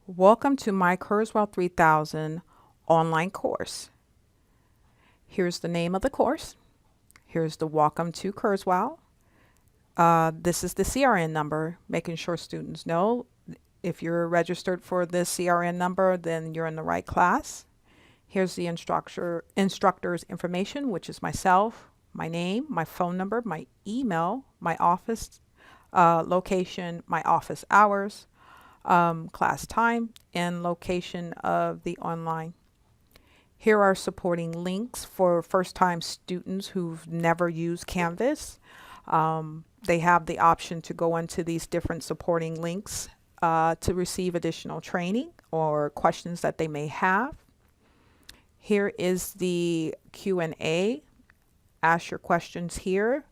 Welcome to my Kurzweil 3000 online course. Here's the name of the course. Here's the Welcome to Kurzweil. This is the CRN number, making sure students know if you're registered for this CRN number, then you're in the right class. Here's the instructor's information, which is myself, my name, my phone number, my email, my office location, my office hours, class time, and location of the online. Here are supporting links for first-time students who've never used Canvas. They have the option to go into these different supporting links to receive additional training or questions that they may have. Here is the Q&A. Ask your questions here.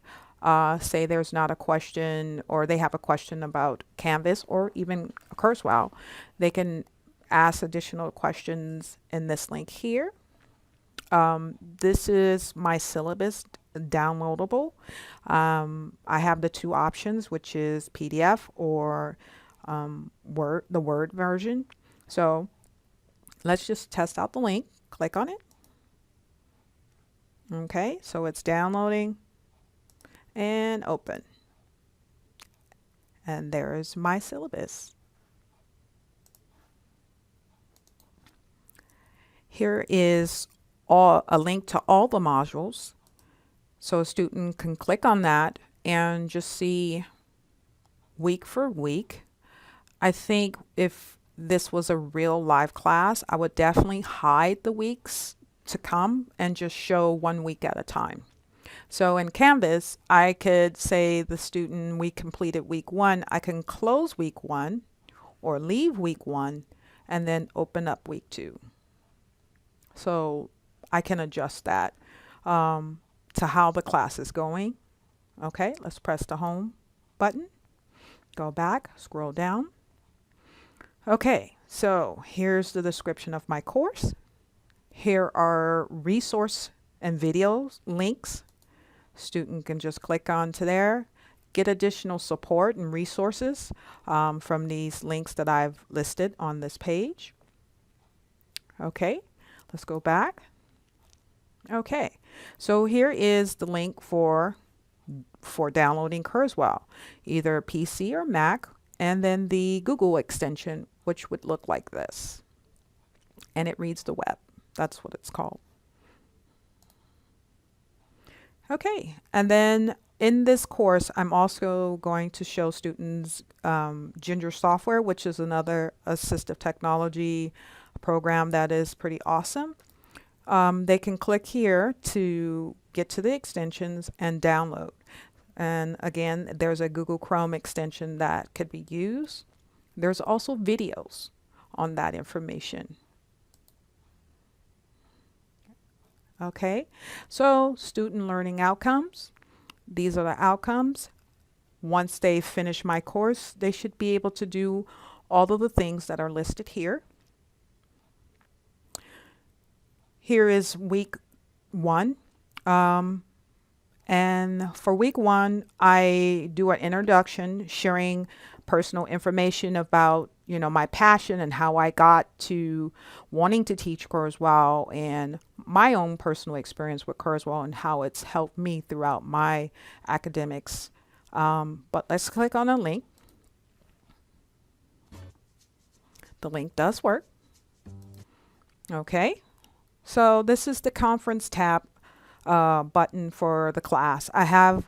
Say there's not a question or they have a question about Canvas or even Kurzweil. They can ask additional questions in this link here. This is my syllabus downloadable. I have the two options, which is PDF or the Word version. So let's just test out the link. Click on it. Okay, so it's downloading and open. And there's my syllabus. Here is a link to all the modules. So a student can click on that and just see week for week. I think if this was a real live class, I would definitely hide the weeks to come and just show 1 week at a time. So in Canvas, I could say the student, we completed week 1. I can close week 1 or leave week 1 and then open up week 2. So I can adjust that to how the class is going. Okay, let's press the home button. Go back, scroll down. Okay, so here's the description of my course. Here are resource and videos links. Student can just click onto there, get additional support and resources from these links that I've listed on this page. Okay, let's go back. Okay, so here is the link for downloading Kurzweil, either PC or Mac, and then the Google extension, which would look like this. And it reads the web. That's what it's called. Okay, and then in this course, I'm also going to show students Ginger software, which is another assistive technology program that is pretty awesome. They can click here to get to the extensions and download. And again, there's a Google Chrome extension that could be used. There's also videos on that information. Okay, so student learning outcomes. These are the outcomes. Once they finish my course, they should be able to do all of the things that are listed here. Here is week 1. And for week 1, I do an introduction sharing personal information about, my passion and how I got to wanting to teach Kurzweil and my own personal experience with Kurzweil and how it's helped me throughout my academics. But let's click on a link. The link does work. Okay. So this is the conference tab button for the class. I have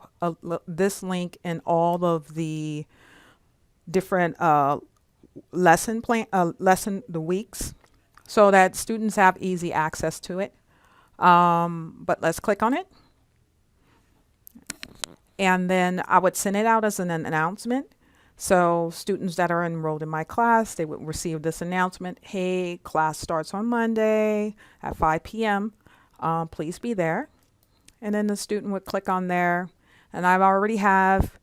this link in all of the different the weeks so that students have easy access to it. But let's click on it. And then I would send it out as an announcement. So students that are enrolled in my class, they would receive this announcement. Hey, class starts on Monday at 5 p.m. Please be there. And then the student would click on there. And I already have,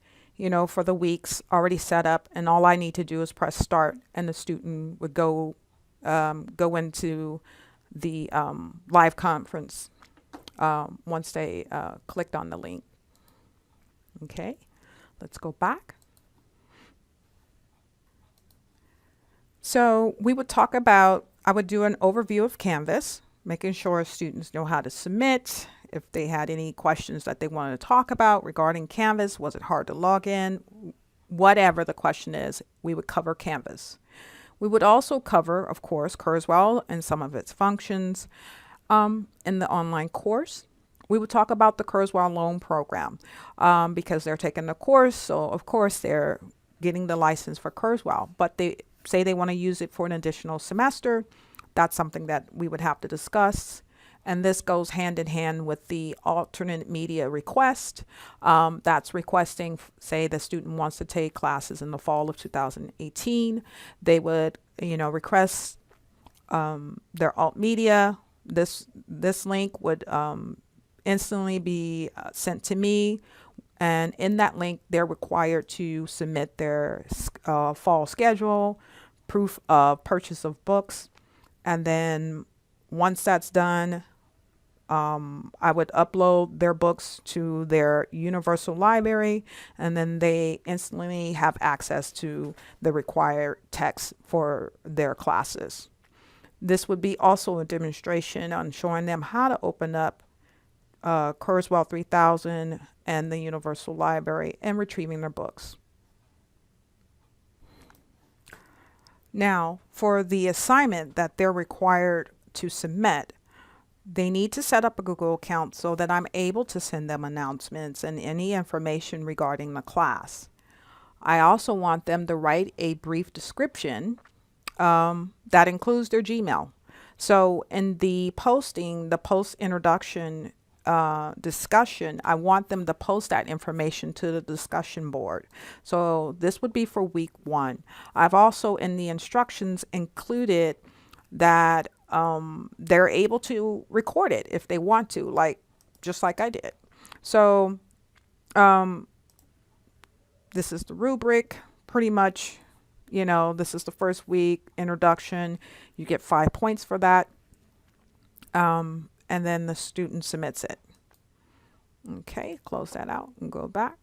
for the weeks already set up. And all I need to do is press start. And the student would go into the live conference once they clicked on the link. Okay, let's go back. So we would talk about, I would do an overview of Canvas, making sure students know how to submit. If they had any questions that they wanted to talk about regarding Canvas, was it hard to log in? Whatever the question is, we would cover Canvas. We would also cover, of course, Kurzweil and some of its functions in the online course. We would talk about the Kurzweil loan program because they're taking the course. So, of course, they're getting the license for Kurzweil, but they say they want to use it for an additional semester. That's something that we would have to discuss. And this goes hand in hand with the alternate media request. That's requesting, say the student wants to take classes in the fall of 2018. They would, request their alt media. This link would instantly be sent to me. And in that link, they're required to submit their fall schedule, proof of purchase of books. And then once that's done, I would upload their books to their universal library, and then they instantly have access to the required text for their classes. This would be also a demonstration on showing them how to open up Kurzweil 3000 and the universal library and retrieving their books. Now, for the assignment that they're required to submit, they need to set up a Google account so that I'm able to send them announcements and any information regarding the class. I also want them to write a brief description that includes their Gmail. So in the posting, the post introduction discussion, I want them to post that information to the discussion board. So this would be for week 1. I've also in the instructions included that they're able to record it if they want to, just like I did. So this is the rubric, pretty much, this is the first week introduction. You get 5 points for that. And then the student submits it. Okay, close that out and go back.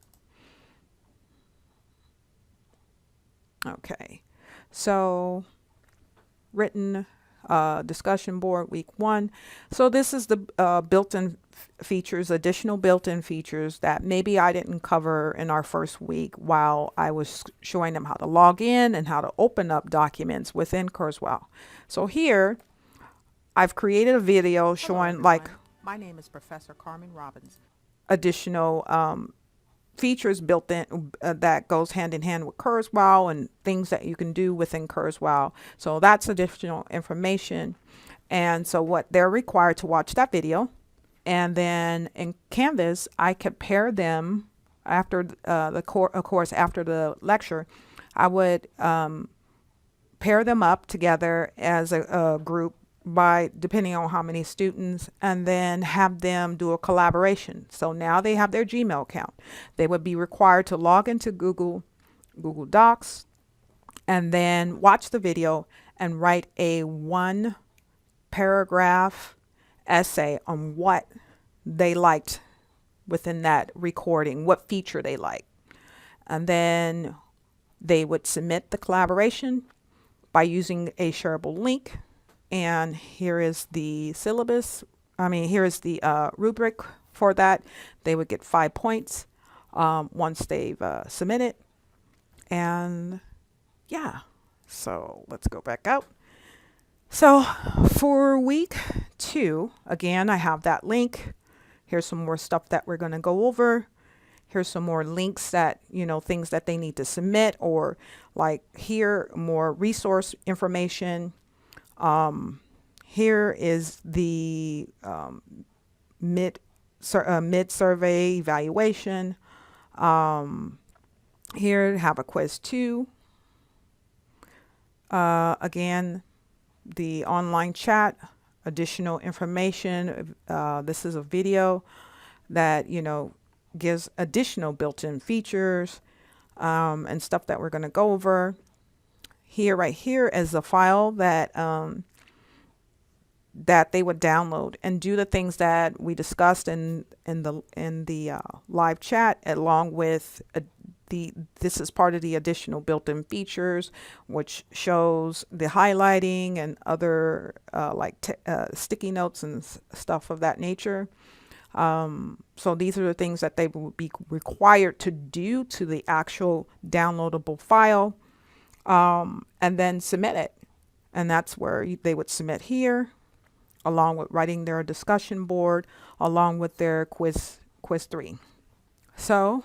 Okay, so written discussion board week 1. So this is the built-in features, additional built-in features that maybe I didn't cover in our first week while I was showing them how to log in and how to open up documents within Kurzweil. So here I've created a video showing my name is Professor Carmen Robbins. Additional features built in that goes hand in hand with Kurzweil and things that you can do within Kurzweil. So that's additional information. And so what they're required to watch that video. And then in Canvas, I compare them after of course, after the lecture, I would pair them up together as a group by depending on how many students, and then have them do a collaboration. So now they have their Gmail account. They would be required to log into Google Docs and then watch the video and write a 1-paragraph essay on what they liked within that recording, what feature they liked. And then they would submit the collaboration by using a shareable link. And here is the syllabus. Here is the rubric for that. They would get 5 points once they've submitted. And yeah, so let's go back out. So for week 2, again, I have that link. Here's some more stuff that we're going to go over. Here's some more links that, things that they need to submit, or here, more resource information. Here is the mid-survey evaluation. Here have a quiz 2. Again, the online chat, additional information. This is a video that, gives additional built-in features and stuff that we're going to go over. Here, right here is a file that that they would download and do the things that we discussed in the live chat, along with this is part of the additional built-in features, which shows the highlighting and other sticky notes and stuff of that nature. So these are the things that they will be required to do to the actual downloadable file, and then submit it. And that's where they would submit here, along with writing their discussion board, along with their quiz 3. So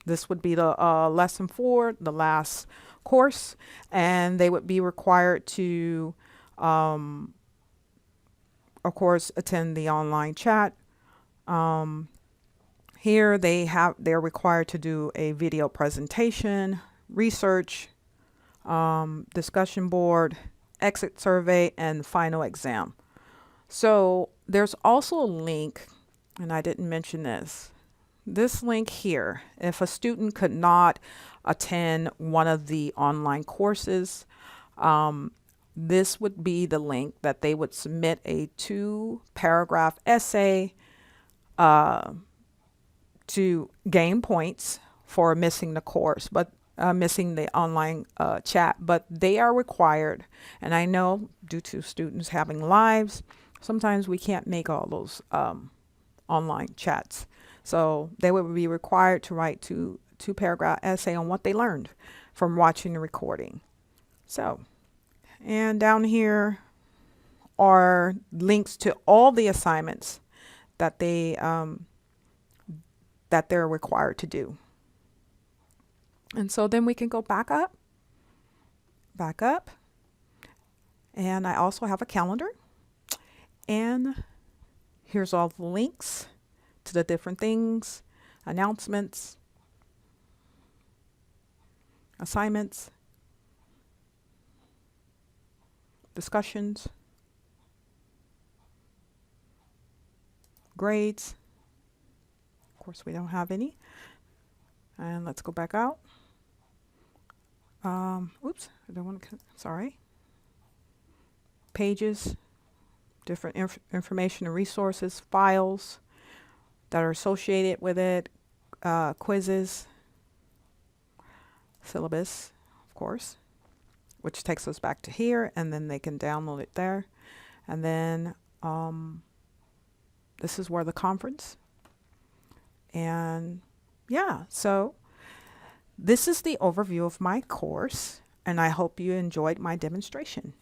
this would be the lesson 4, the last course, and they would be required to, of course, attend the online chat. Here they're required to do a video presentation, research, discussion board, exit survey, and final exam. So there's also a link, and I didn't mention this link here. If a student could not attend one of the online courses, this would be the link that they would submit a 2-paragraph essay to gain points for missing the course, but missing the online chat. But they are required, and I know due to students having lives, sometimes we can't make all those online chats. So they would be required to write two-paragraph essay on what they learned from watching the recording. So, and down here are links to all the assignments that they're required to do. And so then we can go back up, and I also have a calendar, and here's all the links to the different things, announcements, assignments, discussions, grades. Of course, we don't have any. And let's go back out. Oops, I don't want to, sorry. Pages, different information and resources, files that are associated with it, quizzes, syllabus, of course, which takes us back to here, and then they can download it there. And then this is where the conference. And yeah, so this is the overview of my course, and I hope you enjoyed my demonstration.